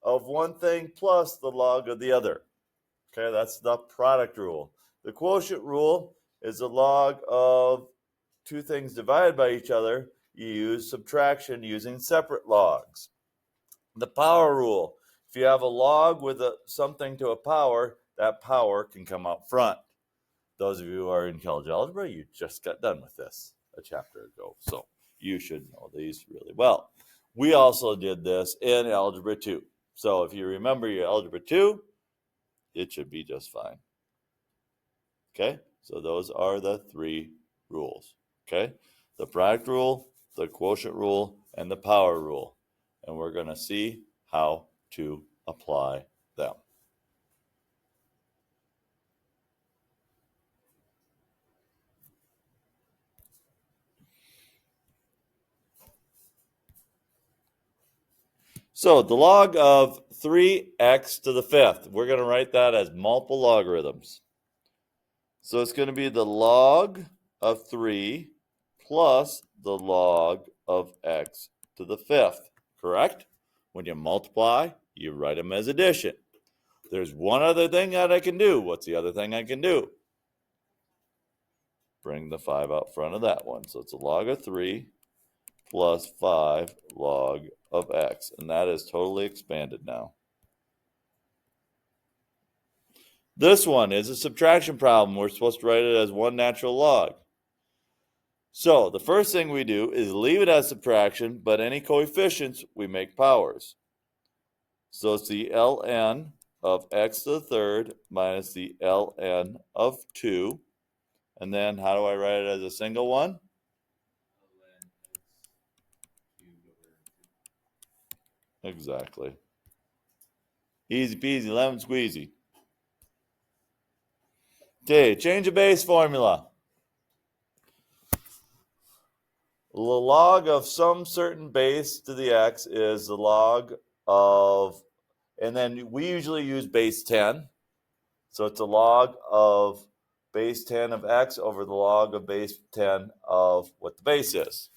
of one thing plus the log of the other. Okay, that's the product rule. The quotient rule is the log of two things divided by each other. You use subtraction using separate logs. The power rule. If you have a log with something to a power, that power can come out front. Those of you who are in college algebra, you just got done with this a chapter ago, so you should know these really well. We also did this in Algebra 2. So if you remember your Algebra 2, it should be just fine. Okay, so those are the three rules. Okay, the product rule, the quotient rule, and the power rule. And we're going to see how to apply them. So the log of 3x to the fifth, we're going to write that as multiple logarithms. So it's going to be the log of 3 plus the log of x to the fifth, correct? When you multiply, you write them as addition. There's one other thing that I can do. What's the other thing I can do? Bring the 5 out front of that one. So it's a log of 3 plus 5 log of x. And that is totally expanded now. This one is a subtraction problem. We're supposed to write it as one natural log. So the first thing we do is leave it as subtraction, but any coefficients we make powers. So it's the ln of x to the third minus the ln of 2. And then how do I write it as a single one? Exactly. Easy peasy, lemon squeezy. Okay, change of base formula. The log of some certain base to the x is the log of, and then we usually use base 10. So it's a log of base 10 of x over the log of base 10 of what the base is.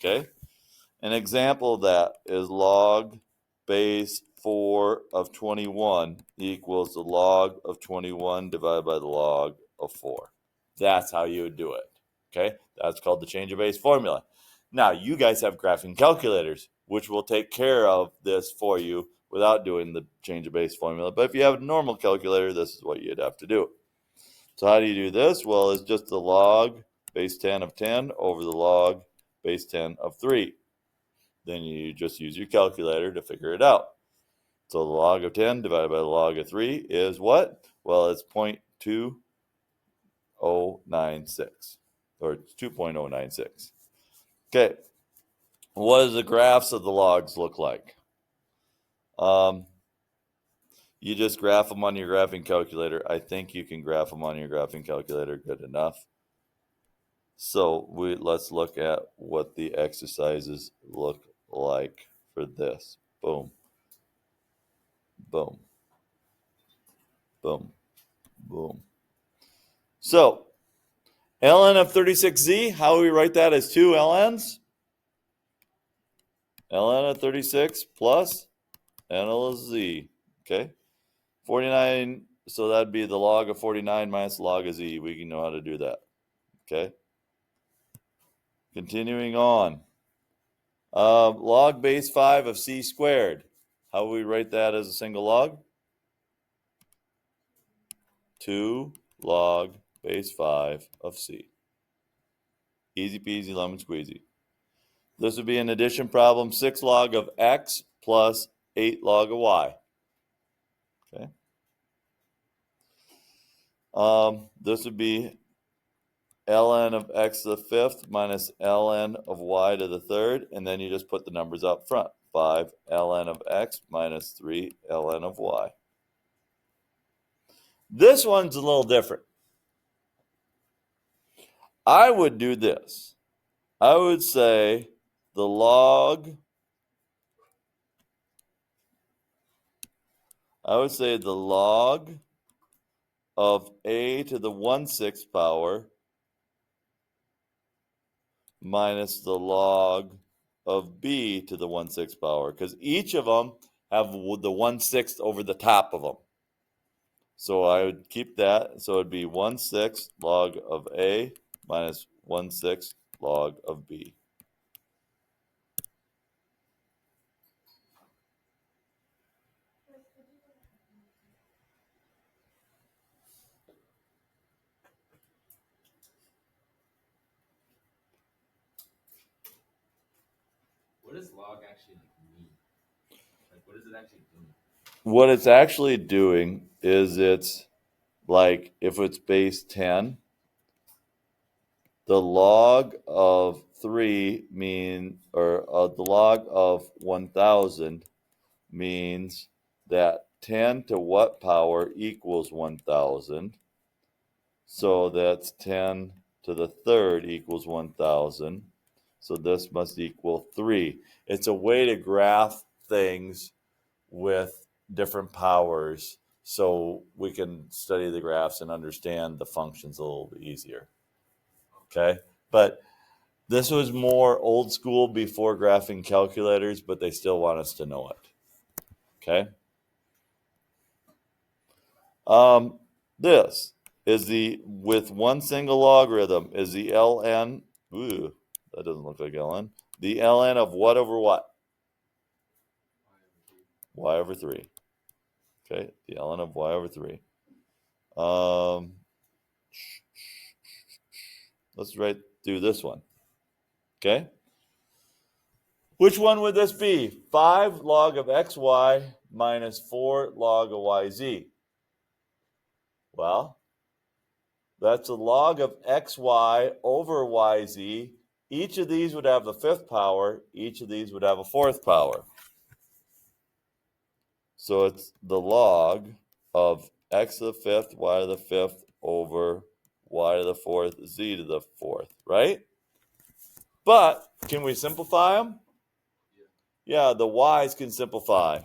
Okay? An example of that is log base 4 of 21 equals the log of 21 divided by the log of 4. That's how you would do it. Okay? That's called the change of base formula. Now, you guys have graphing calculators, which will take care of this for you without doing the change of base formula. But if you have a normal calculator, this is what you'd have to do. So how do you do this? Well, it's just the log base 10 of 10 over the log base 10 of 3. Then you just use your calculator to figure it out. So the log of 10 divided by the log of 3 is what? Well, it's 0.2096, or it's 2.096. Okay, what does the graphs of the logs look like? You just graph them on your graphing calculator. I think you can graph them on your graphing calculator good enough. So let's look at what the exercises look like for this. Boom. Boom. Boom. Boom. So, ln of 36z, how do we write that as 2 ln's? ln of 36 plus NL of z. Okay? 49, so that'd be the log of 49 minus log of z. We can know how to do that. Okay? Continuing on. Log base 5 of c squared. How do we write that as a single log? 2 log base 5 of c. Easy peasy lemon squeezy. This would be an addition problem, 6 log of x plus 8 log of y. Okay. This would be ln of x to the fifth minus ln of y to the third, and then you just put the numbers up front. 5 ln of x minus 3 ln of y. This one's a little different. I would do this. I would say the log, of a to the 1/6 power minus the log of b to the 1/6 power, because each of them have the 1/6 over the top of them. So I would keep that. So it'd be 1/6 log of A minus 1/6 log of B. What does log actually mean? Like, what is it actually doing? What it's actually doing is it's like if it's base 10, the log of 3 the log of 1,000 means that 10 to what power equals 1,000. So that's 10 to the third equals 1,000. So this must equal 3. It's a way to graph things with different powers so we can study the graphs and understand the functions a little bit easier. Okay? But this was more old school before graphing calculators, but they still want us to know it. Okay? This is with one single logarithm, is the ln, ooh, that doesn't look like ln, the ln of what over what? Y over 3. Okay, the ln of y over 3. Let's do this one. Okay? Which one would this be? 5 log of xy minus 4 log of yz. Well, that's a log of xy over yz. Each of these would have the 5th power. Each of these would have a 4th power. So it's the log of x to the 5th, y to the 5th over y to the 4th, z to the 4th, right? But can we simplify them? Yeah, the y's can simplify.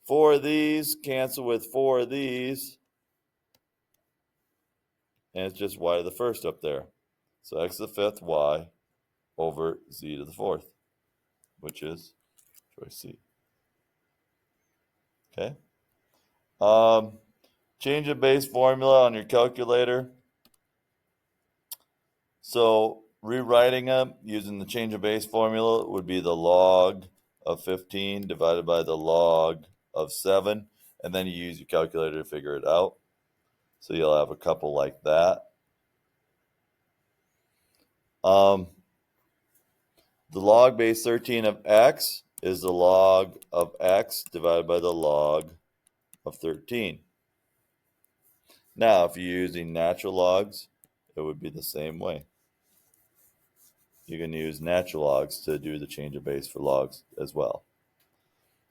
4 of these cancel with 4 of these. And it's just y to the 1st up there. So x to the 5th, y over z to the 4th, which is choice C. Okay. Change of base formula on your calculator. So rewriting them using the change of base formula would be the log of 15 divided by the log of 7. And then you use your calculator to figure it out. So you'll have a couple like that. The log base 13 of x is the log of x divided by the log of 13. Now, if you're using natural logs, it would be the same way. You can use natural logs to do the change of base for logs as well.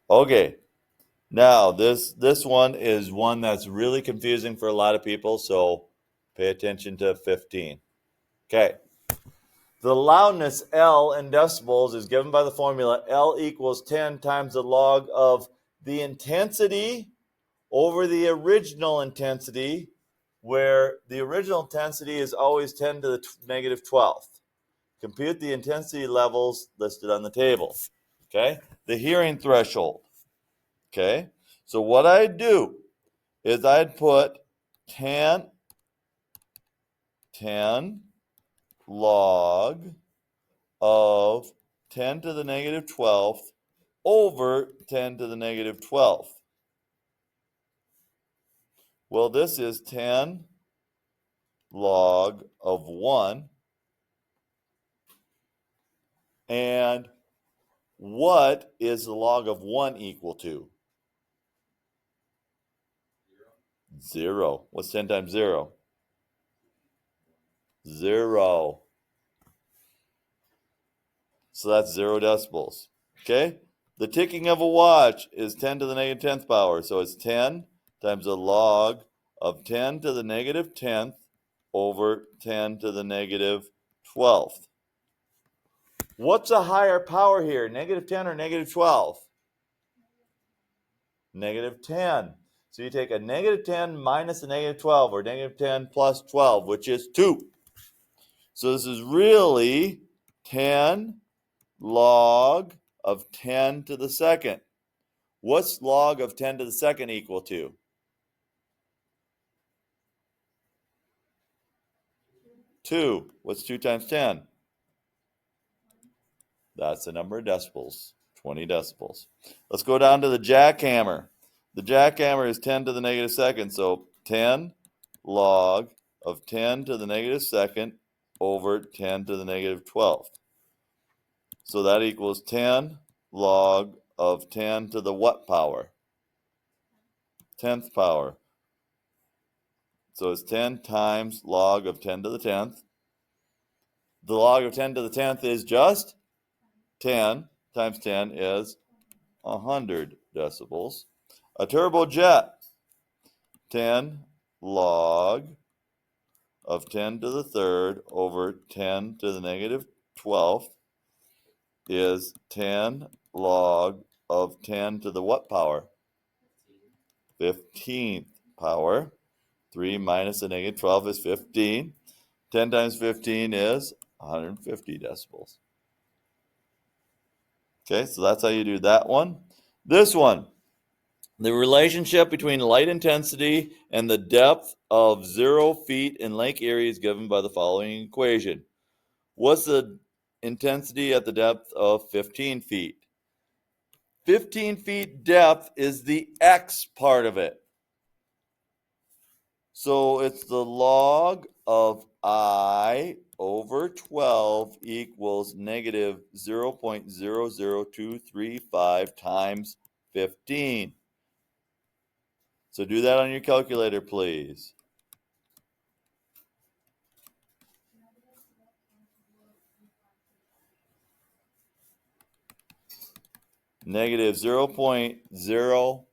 Okay, now this one is one that's really confusing for a lot of people, so pay attention to 15. Okay. The loudness L in decibels is given by the formula L equals 10 times the log of the intensity over the original intensity, where the original intensity is always 10 to the negative 12th. Compute the intensity levels listed on the table. Okay? The hearing threshold. Okay? So what I'd do is I'd put 10 log of 10 to the negative 12th over 10 to the negative 12th. Well, this is 10 log of 1. And what is the log of 1 equal to? 0. What's 10 times 0? 0. So that's 0 decibels. Okay? The ticking of a watch is 10 to the negative 10th power. So it's 10 times the log of 10 to the negative 10th over 10 to the negative 12th. What's a higher power here, negative 10 or negative 12? Negative 10. So you take a negative 10 minus a negative 12, or negative 10 plus 12, which is 2. So this is really 10 log of 10 to the second What's log of 10 to the second equal to? Two. What's 2 times 10? That's the number of decibels, 20 decibels. Let's go down to the jackhammer. The jackhammer is 10 to the negative second, so 10 log of 10 to the negative second over 10 to the negative 12th. So that equals 10 log of 10 to the what power? 10th power. So it's 10 times log of 10 to the 10th. The log of 10 to the 10th is just 10 times 10 is 100 decibels. A turbojet, 10 log of 10 to the third over 10 to the negative 12th is 10 log of 10 to the what power? 15th power. 3 minus the negative 12 is 15. 10 times 15 is 150 decibels. Okay, so that's how you do that one. This one, the relationship between light intensity and the depth of 0 feet in Lake Erie is given by the following equation. What's the intensity at the depth of 15 feet? 15 feet depth is the x part of it. So it's the log of I over 12 equals negative 0.00235 times 15. So do that on your calculator, please. Negative 0.0.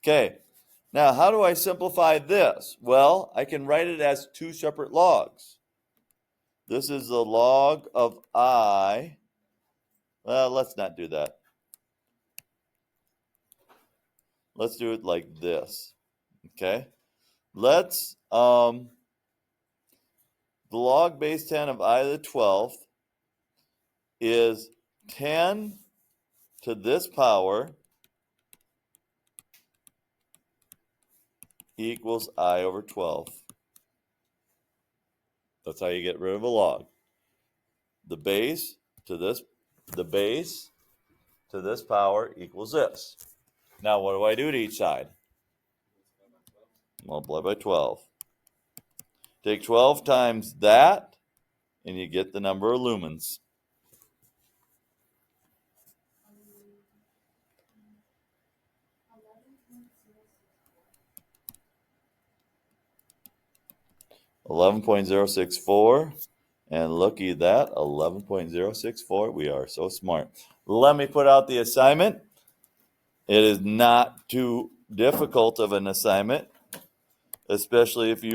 Okay. Now, how do I simplify this? Well, I can write it as two separate logs. This is the log of I. Well, let's not do that. Let's do it like this. Okay. Let's, the log base 10 of I to the 12th is 10 to this power equals I over 12. That's how you get rid of a log. The base to this power equals this. Now what do I do to each side? Multiply by 12. Take 12 times that, and you get the number of lumens. .064, and looky at that, 11.064. We are so smart. Let me put out the assignment. It is not too difficult of an assignment, especially if you